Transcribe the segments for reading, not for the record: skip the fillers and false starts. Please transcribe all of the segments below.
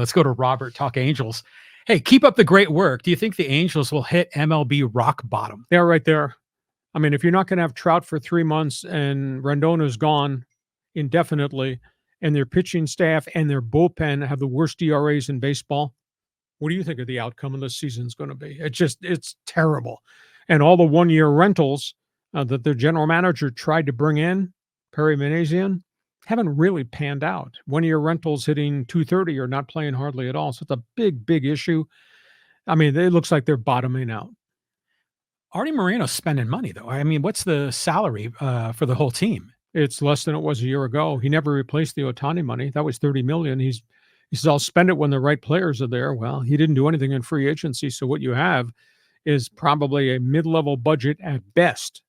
let's go to Robert, talk Angels. Hey, keep up the great work. Do you think the Angels will hit MLB rock bottom? They're right there. I mean, if you're not going to have Trout for 3 months and Rendon's gone indefinitely, and their pitching staff and their bullpen have the worst ERAs in baseball, what do you think of the outcome of this season is going to be? It's terrible. And all the 1-year rentals that their general manager tried to bring in, Perry Manassian, haven't really panned out. 1-year rentals hitting 230 or not playing hardly at all. So it's a big, big issue. I mean, it looks like they're bottoming out. Artie Moreno's spending money, though. I mean, what's the salary for the whole team? It's less than it was a year ago. He never replaced the Ohtani money. That was $30 million. He says, I'll spend it when the right players are there. Well, he didn't do anything in free agency. So what you have is probably a mid-level budget at best,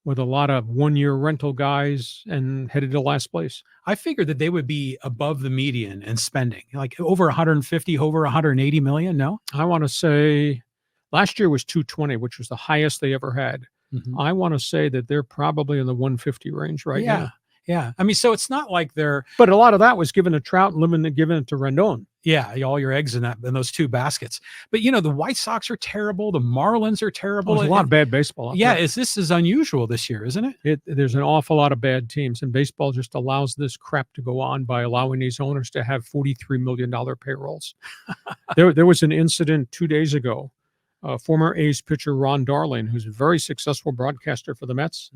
with a lot of 1-year rental guys and headed to last place. I figured that they would be above the median in spending, like over 150, over 180 million. No, I want to say last year was 220, which was the highest they ever had. Mm-hmm. I want to say that they're probably in the 150 range right now. Yeah. I mean, so it's not like they're... But a lot of that was given to Trout and given it to Rendon. Yeah, all your eggs in those 2 baskets. But, the White Sox are terrible. The Marlins are terrible. There's a lot of bad baseball. This is unusual this year, isn't it? There's an awful lot of bad teams, and baseball just allows this crap to go on by allowing these owners to have $43 million payrolls. There was an incident 2 days ago. Former A's pitcher Ron Darling, who's a very successful broadcaster for the Mets,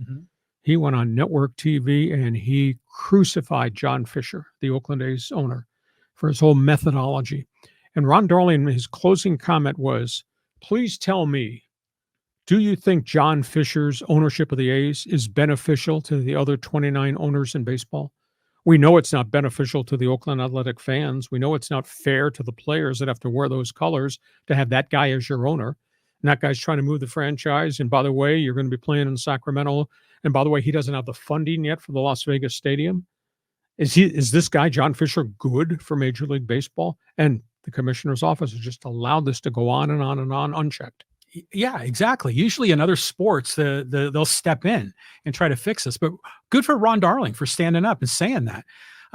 he went on network TV and he crucified John Fisher, the Oakland A's owner, for his whole methodology. And Ron Darling, his closing comment was, please tell me, do you think John Fisher's ownership of the A's is beneficial to the other 29 owners in baseball? We know it's not beneficial to the Oakland Athletic fans. We know it's not fair to the players that have to wear those colors to have that guy as your owner. And that guy's trying to move the franchise. And by the way, you're going to be playing in Sacramento. And by the way, he doesn't have the funding yet for the Las Vegas Stadium. Is this guy, John Fisher, good for Major League Baseball? And the commissioner's office has just allowed this to go on and on and on unchecked. Yeah, exactly. Usually in other sports, they'll step in and try to fix this. But good for Ron Darling for standing up and saying that.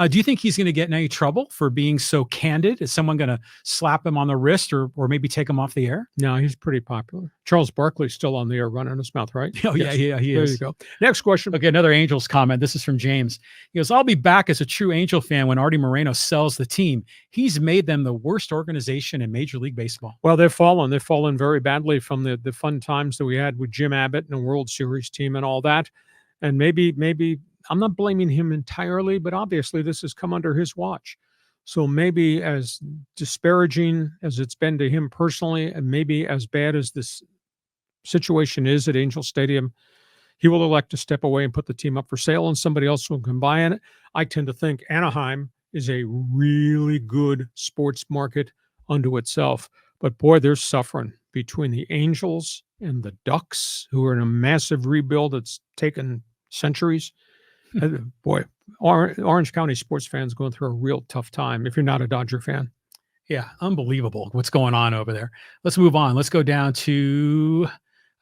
Do you think he's going to get in any trouble for being so candid? Is someone going to slap him on the wrist or maybe take him off the air? No, he's pretty popular. Charles Barkley's still on the air running his mouth, right? Oh, yes. Yeah, he is. There you go. Next question. Okay, another Angels comment. This is from James. He goes, I'll be back as a true Angel fan when Artie Moreno sells the team. He's made them the worst organization in Major League Baseball. Well, they've fallen. They've fallen very badly from the fun times that we had with Jim Abbott and the World Series team and all that. And maybe I'm not blaming him entirely, but obviously this has come under his watch. So maybe as disparaging as it's been to him personally, and maybe as bad as this situation is at Angel Stadium, he will elect to step away and put the team up for sale and somebody else will come buy it. I tend to think Anaheim is a really good sports market unto itself. But boy, they're suffering between the Angels and the Ducks, who are in a massive rebuild that's taken centuries. Boy, Orange County sports fans going through a real tough time if you're not a Dodger fan. Yeah, unbelievable what's going on over there. Let's move on. Let's go down to,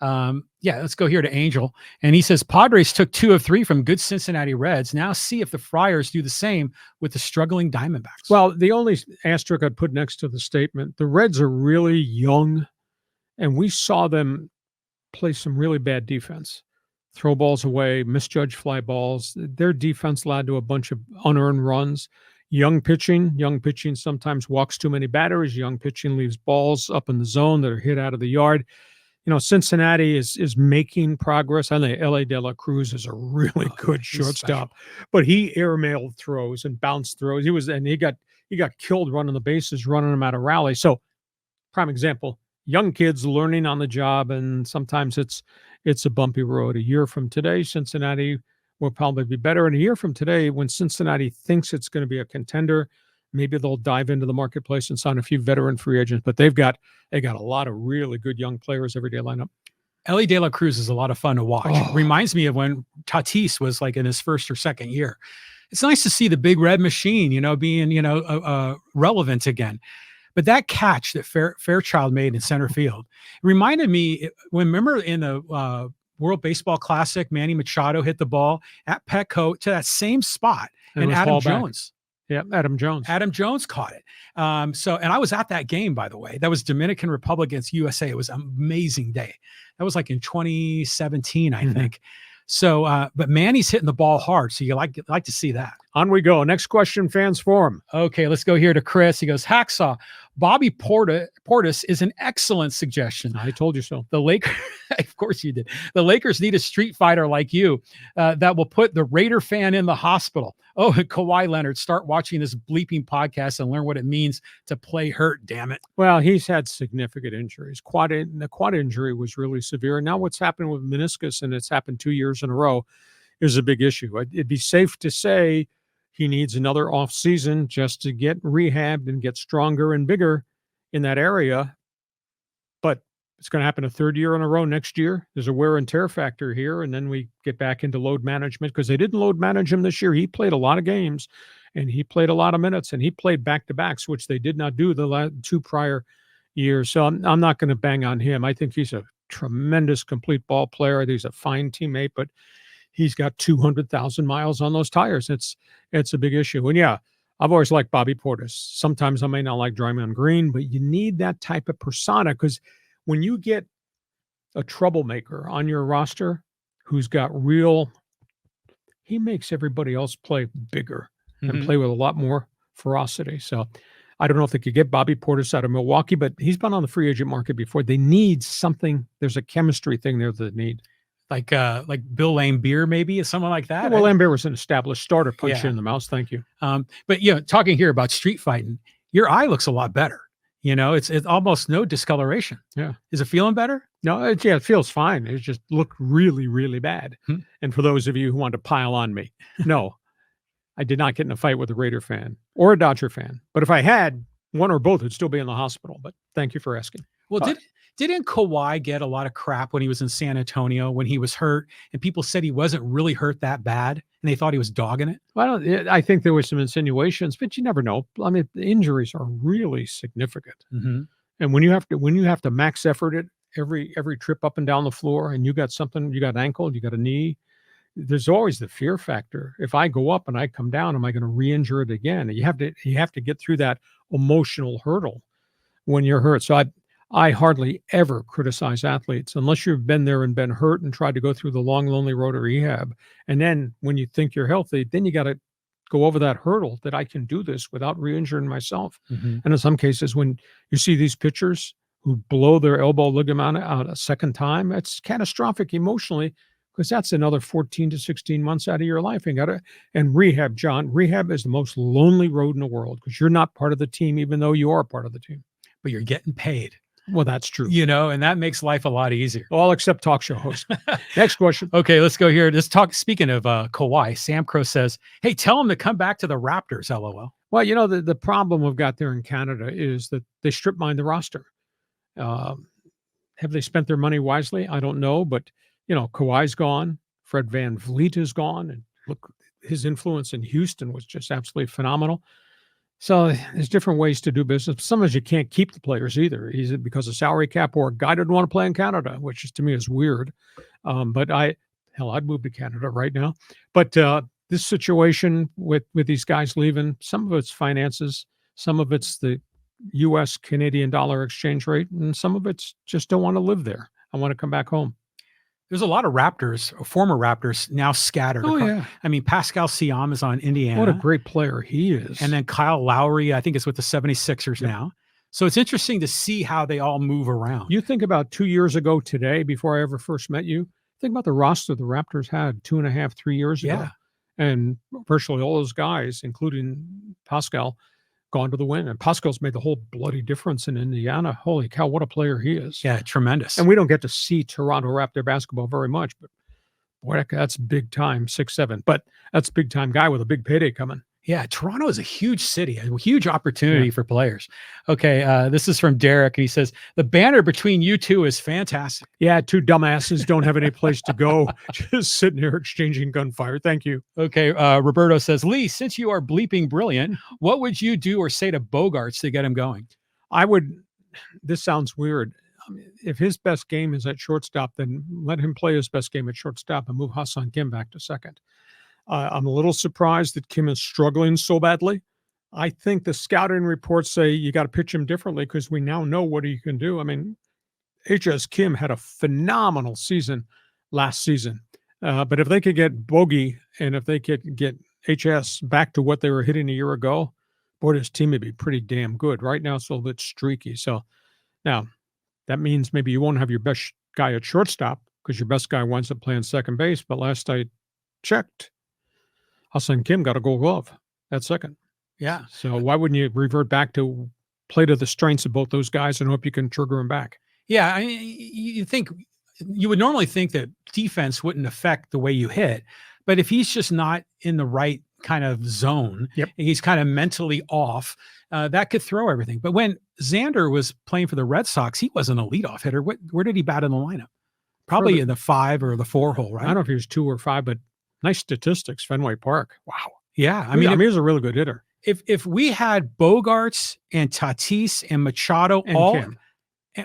let's go here to Angel. And he says, Padres took 2 of 3 from good Cincinnati Reds. Now see if the Friars do the same with the struggling Diamondbacks. Well, the only asterisk I'd put next to the statement, the Reds are really young, and we saw them play some really bad defense. Throw balls away, misjudge fly balls. Their defense led to a bunch of unearned runs. Young pitching sometimes walks too many batters. Young pitching leaves balls up in the zone that are hit out of the yard. Cincinnati is making progress. I think L.A. De La Cruz is a really good shortstop, but he airmailed throws and bounced throws. He got killed running the bases, running them out of rally. So, prime example. Young kids learning on the job, and sometimes it's a bumpy road. A year from today, Cincinnati will probably be better. And a year from today, when Cincinnati thinks it's going to be a contender, maybe they'll dive into the marketplace and sign a few veteran free agents. But they got a lot of really good young players every day lineup. Ellie De La Cruz is a lot of fun to watch. Oh. Reminds me of when Tatis was like in his first or second year. It's nice to see the big red machine, being, relevant again. But that catch that Fairchild made in center field reminded me, remember in the World Baseball Classic, Manny Machado hit the ball at Petco to that same spot and Adam Jones. Yeah, Adam Jones. Adam Jones caught it. And I was at that game, by the way. That was Dominican Republic against USA. It was an amazing day. That was like in 2017, I think. So, but Manny's hitting the ball hard. So you like to see that. On we go. Next question, fans forum. Okay, let's go here to Chris. He goes, Hacksaw, Bobby Portis is an excellent suggestion. I told you so. The Lakers, of course you did. The Lakers need a street fighter like you that will put the Raider fan in the hospital. Oh, Kawhi Leonard, start watching this bleeping podcast and learn what it means to play hurt, damn it. Well, he's had significant injuries. The quad injury was really severe. And now what's happened with meniscus, and it's happened 2 years in a row, is a big issue. It'd be safe to say he needs another off season just to get rehabbed and get stronger and bigger in that area. But it's going to happen a third year in a row next year. There's a wear and tear factor here. And then we get back into load management because they didn't load manage him this year. He played a lot of games and he played a lot of minutes and he played back-to-backs, which they did not do the last 2 prior years. So I'm not going to bang on him. I think he's a tremendous complete ball player. I think he's a fine teammate, but he's got 200,000 miles on those tires. It's a big issue. And yeah, I've always liked Bobby Portis. Sometimes I may not like Draymond Green, but you need that type of persona because when you get a troublemaker on your roster who's got he makes everybody else play bigger and play with a lot more ferocity. So I don't know if they could get Bobby Portis out of Milwaukee, but he's been on the free agent market before. They need something. There's a chemistry thing there that they need. Like Bill Laimbeer, maybe, or someone like that. Yeah, well, Laimbeer was an established starter. Punch you in the mouth. Thank you. But talking here about street fighting, your eye looks a lot better. It's almost no discoloration. Yeah. Is it feeling better? No, it feels fine. It just looked really, really bad. And for those of you who want to pile on me, no, I did not get in a fight with a Raider fan or a Dodger fan. But if I had, one or both would still be in the hospital. But thank you for asking. Well, didn't Kawhi get a lot of crap when he was in San Antonio when he was hurt and people said he wasn't really hurt that bad and they thought he was dogging it? Well, I think there were some insinuations, but you never know. I mean, the injuries are really significant. And when you have to max effort it every trip up and down the floor and you got something, you got an ankle, you got a knee, there's always the fear factor. If I go up and I come down, am I going to re-injure it again? You have to get through that emotional hurdle when you're hurt. So I hardly ever criticize athletes unless you've been there and been hurt and tried to go through the long, lonely road of rehab. And then when you think you're healthy, then you got to go over that hurdle that I can do this without re-injuring myself. And in some cases, when you see these pitchers who blow their elbow ligament out a second time, it's catastrophic emotionally because that's another 14 to 16 months out of your life. And rehab, John, rehab is the most lonely road in the world because you're not part of the team, even though you are part of the team. But you're getting paid. Well, that's true. And that makes life a lot easier. All except talk show host. Next question. Okay, let's go here. Speaking of Kawhi, Sam Crow says, hey, tell him to come back to the Raptors, LOL. Well, the problem we've got there in Canada is that they strip mine the roster. Have they spent their money wisely? I don't know, but Kawhi's gone. Fred VanVleet is gone. And look, his influence in Houston was just absolutely phenomenal. So there's different ways to do business. Sometimes you can't keep the players either. Either because of salary cap or a guy didn't want to play in Canada, which to me is weird. But I'd move to Canada right now. But this situation with these guys leaving, some of it's finances, some of it's the U.S. Canadian dollar exchange rate, and some of it's just don't want to live there. I want to come back home. There's a lot of former Raptors now scattered. Oh, yeah. I mean, Pascal Siakam is on Indiana. What a great player he is. And then Kyle Lowry, I think, is with the 76ers now. So it's interesting to see how they all move around. You think about 2 years ago today, before I ever first met you, think about the roster the Raptors had 2.5, 3 years ago. And virtually all those guys, including Pascal, gone to the win. And Pascal's made the whole bloody difference in Indiana. Holy cow, what a player he is. Yeah, tremendous. And we don't get to see Toronto Raptor basketball very much, but boy, that's big time, 6'7". But that's a big time guy with a big payday coming. Yeah, Toronto is a huge city, a huge opportunity for players. Okay, this is from Derek, and he says, the banner between you two is fantastic. Yeah, two dumbasses don't have any place to go, just sitting here exchanging gunfire. Thank you. Okay, Roberto says, Lee, since you are bleeping brilliant, what would you do or say to Bogarts to get him going? This sounds weird. If his best game is at shortstop, then let him play his best game at shortstop and move Hassan Kim back to second. I'm a little surprised that Kim is struggling so badly I think the scouting reports say you got to pitch him differently because we now know what he can do. I mean, H.S. Kim had a phenomenal season last season. But if they could get Bogey and if they could get HS back to what they were hitting a year ago, boy, this team would be pretty damn good. Right now, it's a little bit streaky. So now that means maybe you won't have your best guy at shortstop because your best guy winds up playing second base. But last I checked, Hassan Kim got a Gold Glove at second. Yeah. So why wouldn't you revert back to play to the strengths of both those guys and hope you can trigger them back? Yeah. I mean, you would normally think that defense wouldn't affect the way you hit, but if he's just not in the right kind of zone, Yep. and he's kind of mentally off, that could throw everything. But when Xander was playing for the Red Sox, he wasn't a leadoff hitter. Where did he bat in the lineup? Probably in the 5 or the 4 hole, right? I don't know if he was 2 or 5, but nice statistics, Fenway Park. Wow. Yeah. I mean, he was a really good hitter. If we had Bogarts and Tatis and Machado And all, Kim.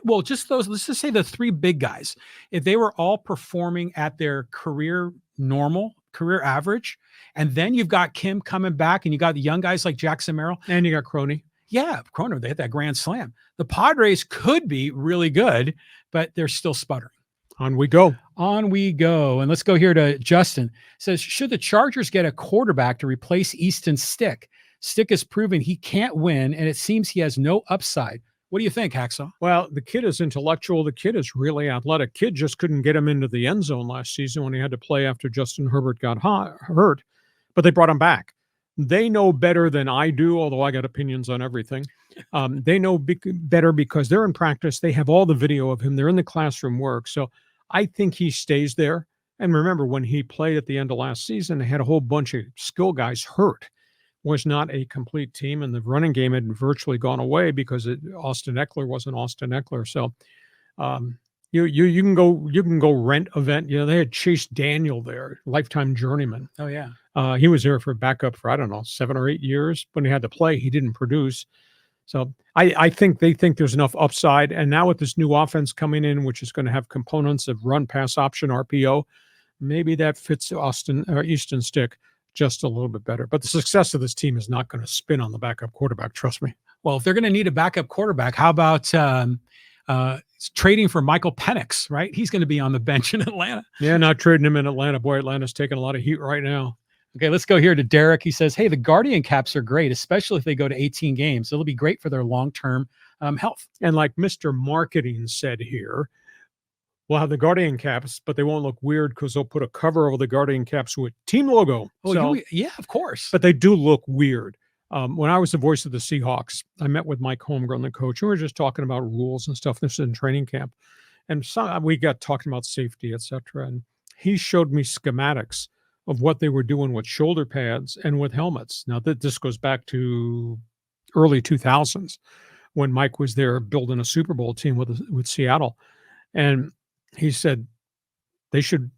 well, just those, let's just say the 3 big guys, if they were all performing at their career average, and then you've got Kim coming back and you got the young guys like Jackson Merrill. And you got Crony. Yeah, Croner, they hit that grand slam. The Padres could be really good, but they're still sputtering. On we go. On we go. And let's go here to Justin. It says, should the Chargers get a quarterback to replace Easton Stick? Stick has proven he can't win, and it seems he has no upside. What do you think, Hacksaw? Well, the kid is intellectual. The kid is really athletic. Kid just couldn't get him into the end zone last season when he had to play after Justin Herbert got hurt, but they brought him back. They know better than I do, although I got opinions on everything. They know better because they're in practice. They have all the video of him. They're in the classroom work. So I think he stays there. And remember, when he played at the end of last season, they had a whole bunch of skill guys hurt. Was not a complete team, and the running game had virtually gone away because Austin Eckler wasn't Austin Eckler. So you can go rent event. You know, they had Chase Daniel there, lifetime journeyman. Oh yeah. He was there for backup for, I don't know, 7 or 8 years. When he had to play, he didn't produce. So I think they think there's enough upside. And now with this new offense coming in, which is going to have components of run, pass, option, RPO, maybe that fits Easton Stick just a little bit better. But the success of this team is not going to spin on the backup quarterback. Trust me. Well, if they're going to need a backup quarterback, how about trading for Michael Penix, right? He's going to be on the bench in Atlanta. Yeah, not trading him in Atlanta. Boy, Atlanta's taking a lot of heat right now. Okay, let's go here to Derek. He says, hey, the Guardian Caps are great, especially if they go to 18 games. It'll be great for their long-term health. And like Mr. Marketing said here, we'll have the Guardian Caps, but they won't look weird because they'll put a cover over the Guardian Caps with team logo. Oh, yeah, of course. But they do look weird. When I was the voice of the Seahawks, I met with Mike Holmgren, the coach, and we were just talking about rules and stuff. This is in training camp. And we got talking about safety, et cetera. And he showed me schematics of what they were doing with shoulder pads and with helmets. Now, this goes back to early 2000s when Mike was there building a Super Bowl team with Seattle. And he said they should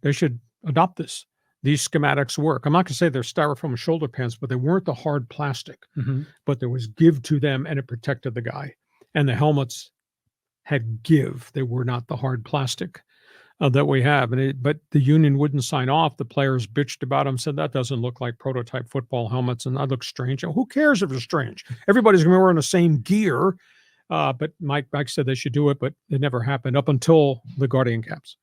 adopt this. These schematics work. I'm not going to say they're styrofoam shoulder pads, but they weren't the hard plastic. Mm-hmm. But there was give to them, and it protected the guy. And the helmets had give. They were not the hard plastic that we have. But the union wouldn't sign off. The players bitched about them, said that doesn't look like prototype football helmets, and that looks strange. And who cares if it's strange? Everybody's going to be wearing the same gear. But Mike said they should do it, but it never happened up until the Guardian Caps.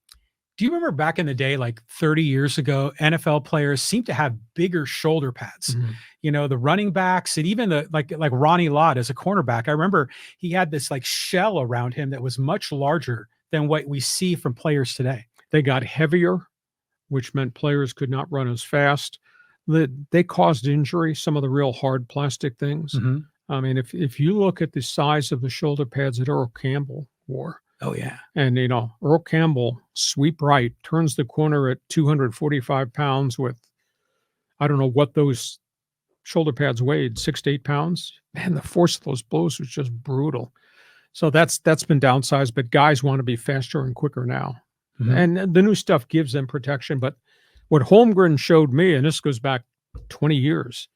Do you remember back in the day, like 30 years ago, NFL players seemed to have bigger shoulder pads? Mm-hmm. You know, the running backs and even the like Ronnie Lott as a cornerback. I remember he had this like shell around him that was much larger than what we see from players today. They got heavier, which meant players could not run as fast. They caused injury, some of the real hard plastic things. Mm-hmm. I mean, if you look at the size of the shoulder pads that Earl Campbell wore, oh yeah, and Earl Campbell, sweep right, turns the corner at 245 pounds with, I don't know what those shoulder pads weighed, 6 to 8 pounds. Man, the force of those blows was just brutal. So that's been downsized, but guys want to be faster and quicker now. Mm-hmm. And the new stuff gives them protection. But what Holmgren showed me, and this goes back 20 years,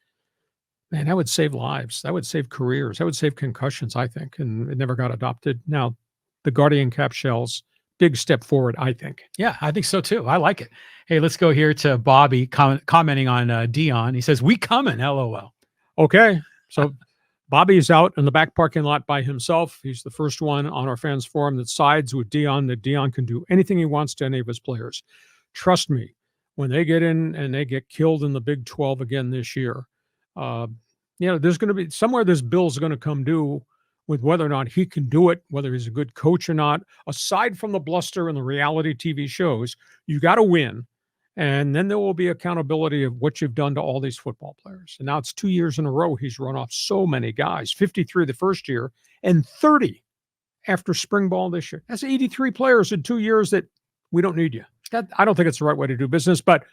man, that would save lives. That would save careers. That would save concussions, I think. And it never got adopted. Now, the Guardian Cap shells, big step forward, I think. Yeah, I think so too. I like it. Hey, let's go here to Bobby commenting on Dion. He says, we coming, LOL. Okay. So Bobby is out in the back parking lot by himself. He's the first one on our fans forum that sides with Dion, that Dion can do anything he wants to any of his players. Trust me, when they get in and they get killed in the Big 12 again this year, there's going to be somewhere this bill's going to come due with whether or not he can do it, whether he's a good coach or not. Aside from the bluster and the reality TV shows, you got to win. And then there will be accountability of what you've done to all these football players. And now it's 2 years in a row he's run off so many guys, 53 the first year and 30 after spring ball this year. That's 83 players in 2 years that we don't need you. I don't think it's the right way to do business, but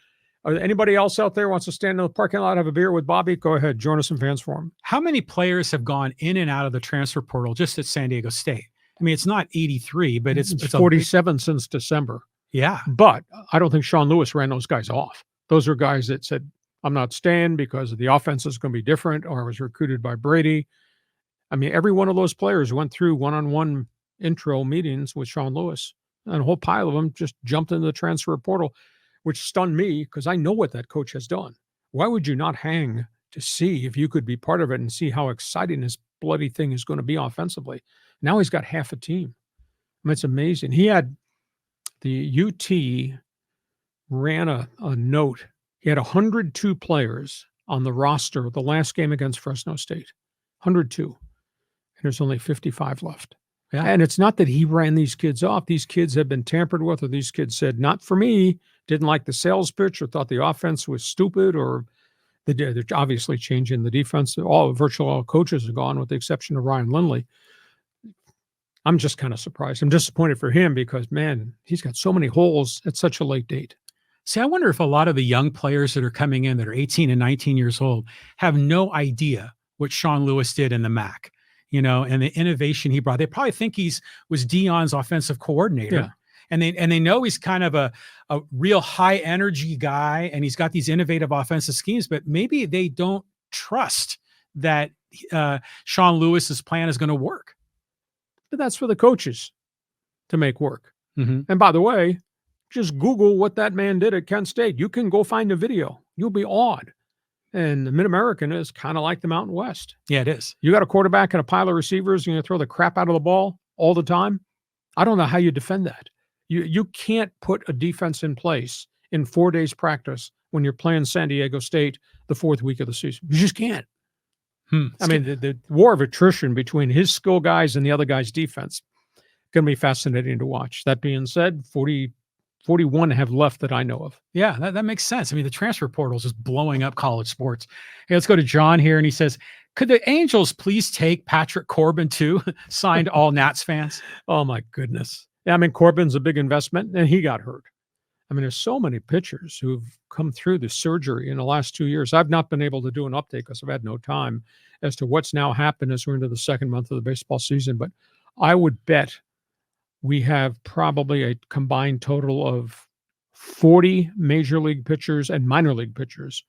anybody else out there wants to stand in the parking lot, have a beer with Bobby, go ahead. Join us in Fans Forum. How many players have gone in and out of the transfer portal just at San Diego State? I mean, it's not 83, but it's 47 since December. Yeah. But I don't think Sean Lewis ran those guys off. Those are guys that said, I'm not staying because the offense is going to be different, or I was recruited by Brady. I mean, every one of those players went through one-on-one intro meetings with Sean Lewis, and a whole pile of them just jumped into the transfer portal, which stunned me because I know what that coach has done. Why would you not hang to see if you could be part of it and see how exciting this bloody thing is going to be offensively? Now he's got half a team. I mean, it's amazing. He had the UT ran a note. He had 102 players on the roster the last game against Fresno State. 102. And there's only 55 left. Yeah. And it's not that he ran these kids off. These kids have been tampered with, or these kids said, not for me, didn't like the sales pitch, or thought the offense was stupid, or they're obviously changing the defense. Virtually all coaches are gone with the exception of Ryan Lindley. I'm just kind of surprised. I'm disappointed for him because, man, he's got so many holes at such a late date. See, I wonder if a lot of the young players that are coming in that are 18 and 19 years old have no idea what Sean Lewis did in the MAC, and the innovation he brought. They probably think was Dion's offensive coordinator. Yeah. And they know he's kind of a real high energy guy, and he's got these innovative offensive schemes, but maybe they don't trust that Sean Lewis's plan is going to work. But that's for the coaches to make work. Mm-hmm. And by the way, just Google what that man did at Kent State. You can go find a video. You'll be awed. And the Mid-American is kind of like the Mountain West. Yeah, it is. You got a quarterback and a pile of receivers, and you throw the crap out of the ball all the time. I don't know how you defend that. You can't put a defense in place in 4 days practice when you're playing San Diego State the fourth week of the season. You just can't. I mean, the war of attrition between his skill guys and the other guy's defense going to be fascinating to watch. That being said, 41 have left that I know of. Yeah, that makes sense. I mean, the transfer portal is just blowing up college sports. Hey, let's go to John here, and he says, could the Angels please take Patrick Corbin too? Signed, all Nats fans. Oh, my goodness. Yeah, I mean, Corbin's a big investment, and he got hurt. I mean, there's so many pitchers who've come through the surgery in the last 2 years. I've not been able to do an update because I've had no time as to what's now happened as we're into the second month of the baseball season. But I would bet we have probably a combined total of 40 major league pitchers and minor league pitchers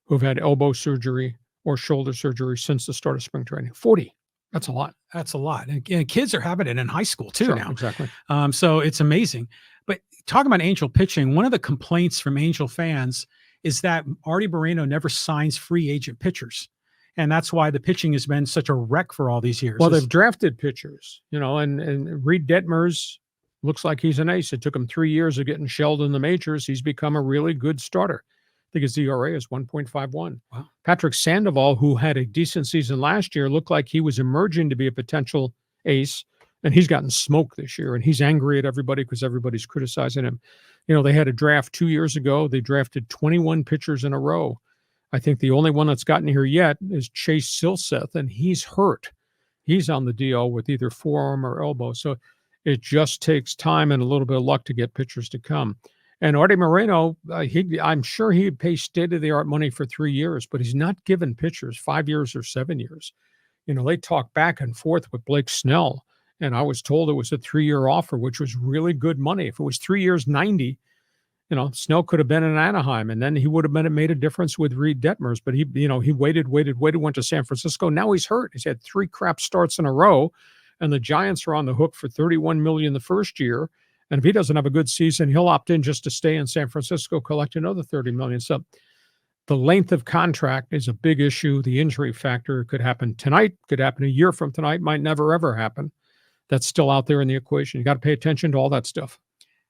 who've had elbow surgery or shoulder surgery since the start of spring training. 40. That's a lot. That's a lot. And kids are having it in high school too now. Exactly. So it's amazing. But talking about Angel pitching, one of the complaints from Angel fans is that Artie Moreno never signs free agent pitchers. And that's why the pitching has been such a wreck for all these years. Well, they've drafted pitchers, and Reed Detmers looks like he's an ace. It took him 3 years of getting shelled in the majors. He's become a really good starter. I think his ERA is 1.51. Wow. Patrick Sandoval, who had a decent season last year, looked like he was emerging to be a potential ace, and he's gotten smoked this year, and he's angry at everybody because everybody's criticizing him. They had a draft 2 years ago. They drafted 21 pitchers in a row. I think the only one that's gotten here yet is Chase Silseth, and he's hurt. He's on the DL with either forearm or elbow. So it just takes time and a little bit of luck to get pitchers to come. And Artie Moreno, I'm sure he'd pay state-of-the-art money for 3 years, but he's not given pitchers 5 years or 7 years. They talk back and forth with Blake Snell, and I was told it was a 3-year offer, which was really good money. If it was 3 years, 90, Snell could have been in Anaheim, and then he would have made a difference with Reed Detmers. But he waited, went to San Francisco. Now he's hurt. He's had 3 crap starts in a row, and the Giants are on the hook for $31 million the first year. And if he doesn't have a good season, he'll opt in just to stay in San Francisco, collect another $30 million. So The length of contract is a big issue. The injury factor could happen tonight, could happen a year from tonight, might never, ever happen. That's still out there in the equation. You got to pay attention to all that stuff.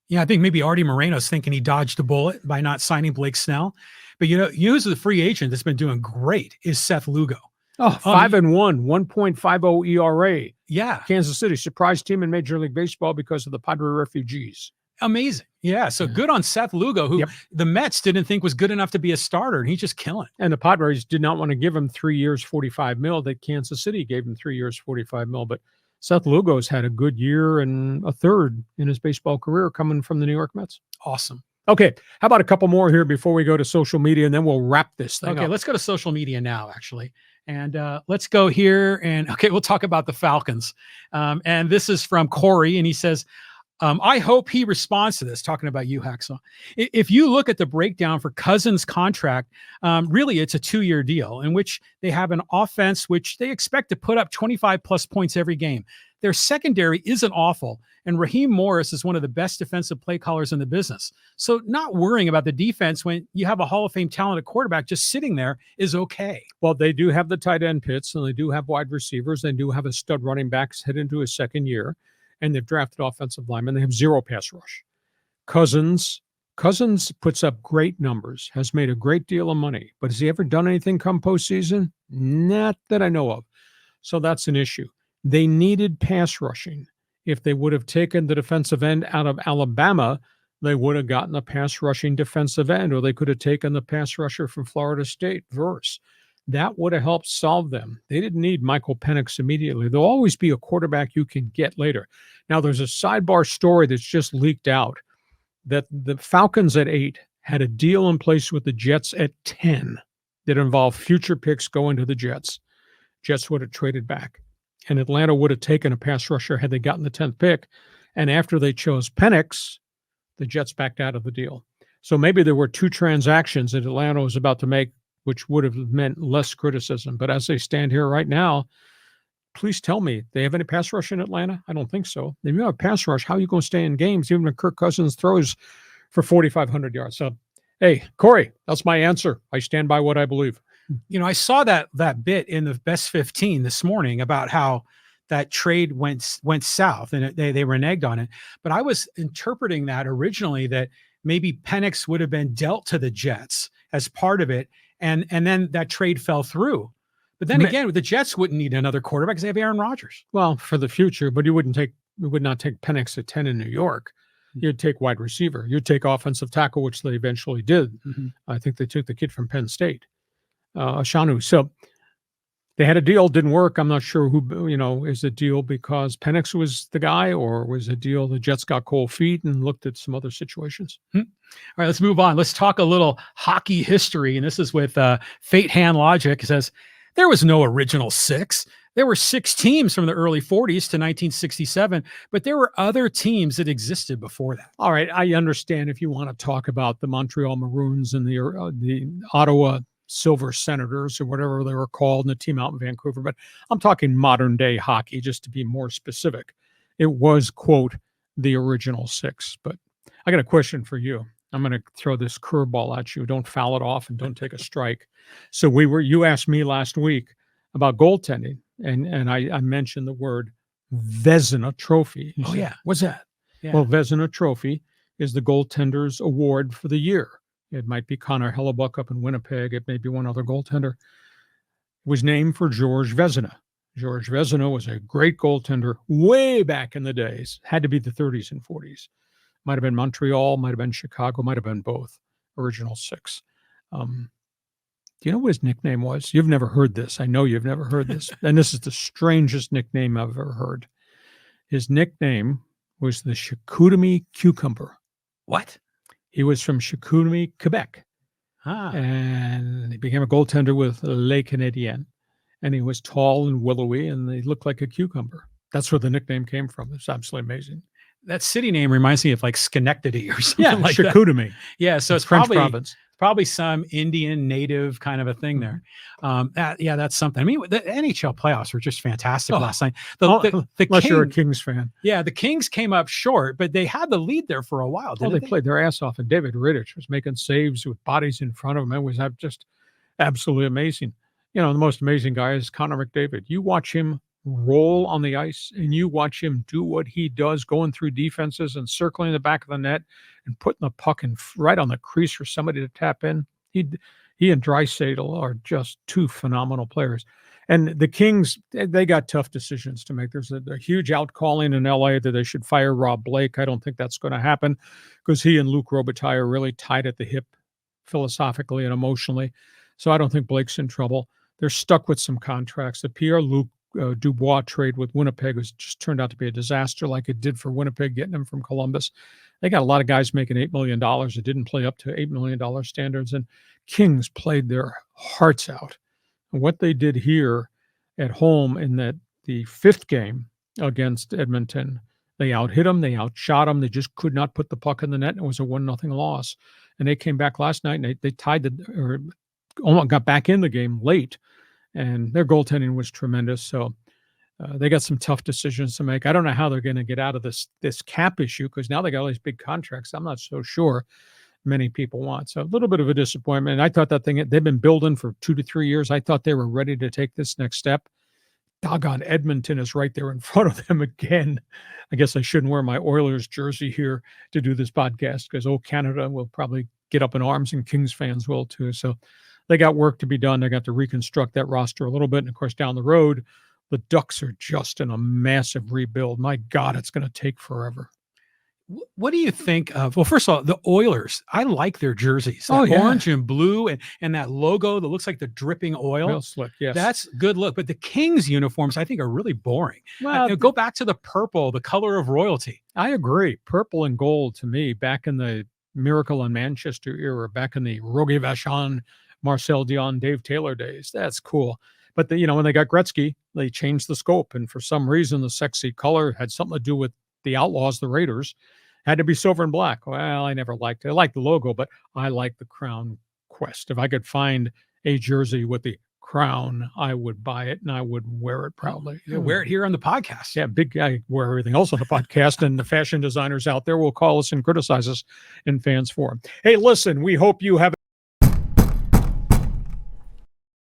Yeah, I think maybe Artie Moreno's thinking he dodged a bullet by not signing Blake Snell. But, who's the free agent that's been doing great is Seth Lugo. Oh, 5-1, 1.50 ERA. Yeah. Kansas City, surprise team in Major League Baseball because of the Padres refugees. Amazing. Yeah. So good on Seth Lugo, who the Mets didn't think was good enough to be a starter, and he's just killing. And the Padres did not want to give him 3 years, $45 million. That Kansas City gave him 3 years, $45 million. But Seth Lugo's had a good year and a third in his baseball career coming from the New York Mets. Awesome. Okay. How about a couple more here before we go to social media, and then we'll wrap this thing up. Let's go to social media now, actually. And let's go here. And we'll talk about the Falcons. And this is from Corey, and he says, I hope he responds to this, talking about you, Hacksaw. If you look at the breakdown for Cousins' contract, really it's a 2-year deal in which they have an offense which they expect to put up 25 plus points every game. Their secondary isn't awful, and Raheem Morris is one of the best defensive play callers in the business. So not worrying about the defense when you have a Hall of Fame talented quarterback just sitting there is okay. Well, they do have the tight end pits, and they do have wide receivers. They do have a stud running back head into his second year. And they've drafted offensive linemen. They have 0 pass rush. Cousins puts up great numbers, has made a great deal of money. But has he ever done anything come postseason? Not that I know of. So that's an issue. They needed pass rushing. If they would have taken the defensive end out of Alabama, they would have gotten a pass rushing defensive end, or they could have taken the pass rusher from Florida State, Verse. That would have helped solve them. They didn't need Michael Penix immediately. There'll always be a quarterback you can get later. Now, there's a sidebar story that's just leaked out that the Falcons at 8 had a deal in place with the Jets at 10 that involved future picks going to the Jets. Jets would have traded back. And Atlanta would have taken a pass rusher had they gotten the 10th pick. And after they chose Penix, the Jets backed out of the deal. So maybe there were 2 transactions that Atlanta was about to make, which would have meant less criticism. But as they stand here right now, please tell me, they have any pass rush in Atlanta? I don't think so. If you have a pass rush, how are you going to stay in games, even if Kirk Cousins throws for 4,500 yards? So, hey, Corey, that's my answer. I stand by what I believe. I saw that bit in the Best 15 this morning about how that trade went south, and they reneged on it. But I was interpreting that originally that maybe Penix would have been dealt to the Jets as part of it. And then that trade fell through. But then again, the Jets wouldn't need another quarterback because they have Aaron Rodgers. Well, for the future, but you would not take Penix at 10 in New York. You'd take wide receiver. You'd take offensive tackle, which they eventually did. Mm-hmm. I think they took the kid from Penn State, Ashanu. So they had a deal, didn't work. I'm not sure who, is the deal because Penix was the guy, or was a deal the Jets got cold feet and looked at some other situations. All right, let's move on. Let's talk a little hockey history. And this is with Fate Hand Logic. It says, there was no original 6. There were 6 teams from the early 40s to 1967, but there were other teams that existed before that. All right, I understand if you want to talk about the Montreal Maroons and the Ottawa Silver Senators or whatever they were called, and the team out in Vancouver. But I'm talking modern day hockey, just to be more specific. It was, quote, the original 6. But I got a question for you. I'm going to throw this curveball at you. Don't foul it off and don't take a strike. So you asked me last week about goaltending, and I mentioned the word Vezina Trophy. Oh, yeah. What's that? Yeah. Well, Vezina Trophy is the goaltender's award for the year. It might be Connor Hellebuck up in Winnipeg. It may be one other goaltender. It was named for George Vezina. George Vezina was a great goaltender way back in the days. Had to be the 30s and 40s. Might have been Montreal, might have been Chicago, might have been both. Original 6. Do you know what his nickname was? You've never heard this. I know you've never heard this. And this is the strangest nickname I've ever heard. His nickname was the Chicoutimi Cucumber. What? He was from Chicoutimi, Quebec. And he became a goaltender with Les Canadiens. And he was tall and willowy, and he looked like a cucumber. That's where the nickname came from. It's absolutely amazing. That city name reminds me of like Schenectady or something like Chicoutimi. That. Yeah, so it's French probably province. Probably some Indian native kind of a thing there. That's something. I mean, the NHL playoffs were just fantastic last night. The Unless you're a Kings, Kings fan. yeah, the Kings came up short, but they had the lead there for a while. They played their ass off, and David Rittich was making saves with bodies in front of him. It was just absolutely amazing. The most amazing guy is Connor McDavid. You watch him roll on the ice, and you watch him do what he does, going through defenses and circling the back of the net and putting the puck right on the crease for somebody to tap in. He and Draisaitl are just two phenomenal players. And the Kings, they got tough decisions to make. There's a huge outcalling in LA that they should fire Rob Blake. I don't think that's going to happen because he and Luc Robitaille are really tied at the hip philosophically and emotionally. So I don't think Blake's in trouble. They're stuck with some contracts. The Pierre-Luc Dubois trade with Winnipeg has just turned out to be a disaster, like it did for Winnipeg, getting him from Columbus. They got a lot of guys making $8 million that didn't play up to $8 million standards, and Kings played their hearts out. And what they did here at home in the fifth game against Edmonton, they out-hit them, they outshot them, they just could not put the puck in the net, and it was a 1-0 loss. And they came back last night, and they tied or almost got back in the game late, and their goaltending was tremendous. So they got some tough decisions to make. I don't know how they're going to get out of this cap issue because now they got all these big contracts. I'm not so sure many people want. So a little bit of a disappointment. And I thought that thing, they've been building for 2 to 3 years. I thought they were ready to take this next step. Doggone, Edmonton is right there in front of them again. I guess I shouldn't wear my Oilers jersey here to do this podcast because Canada will probably get up in arms and Kings fans will too. So they got work to be done. They got to reconstruct that roster a little bit. And of course, down the road, the Ducks are just in a massive rebuild. My God, it's going to take forever. What do you think of, well, first of all, the Oilers? I like their jerseys. Orange and blue and that logo that looks like the dripping oil. Real slick, yes. That's good look. But the Kings uniforms, I think, are really boring. Well, go back to the purple, the color of royalty. I agree. Purple and gold, to me, back in the Miracle in Manchester era, back in the Roger Vachon, Marcel Dion, Dave Taylor days, that's cool. But when they got Gretzky, they changed the scope. And for some reason, the sexy color had something to do with the Outlaws, the Raiders, had to be silver and black. Well, I never liked it. I liked the logo, but I like the Crown Quest. If I could find a jersey with the crown, I would buy it and I would wear it proudly. Wear it here on the podcast. Yeah, big guy wear everything else on the podcast, and the fashion designers out there will call us and criticize us in Fans Forum. Hey, listen, we hope you have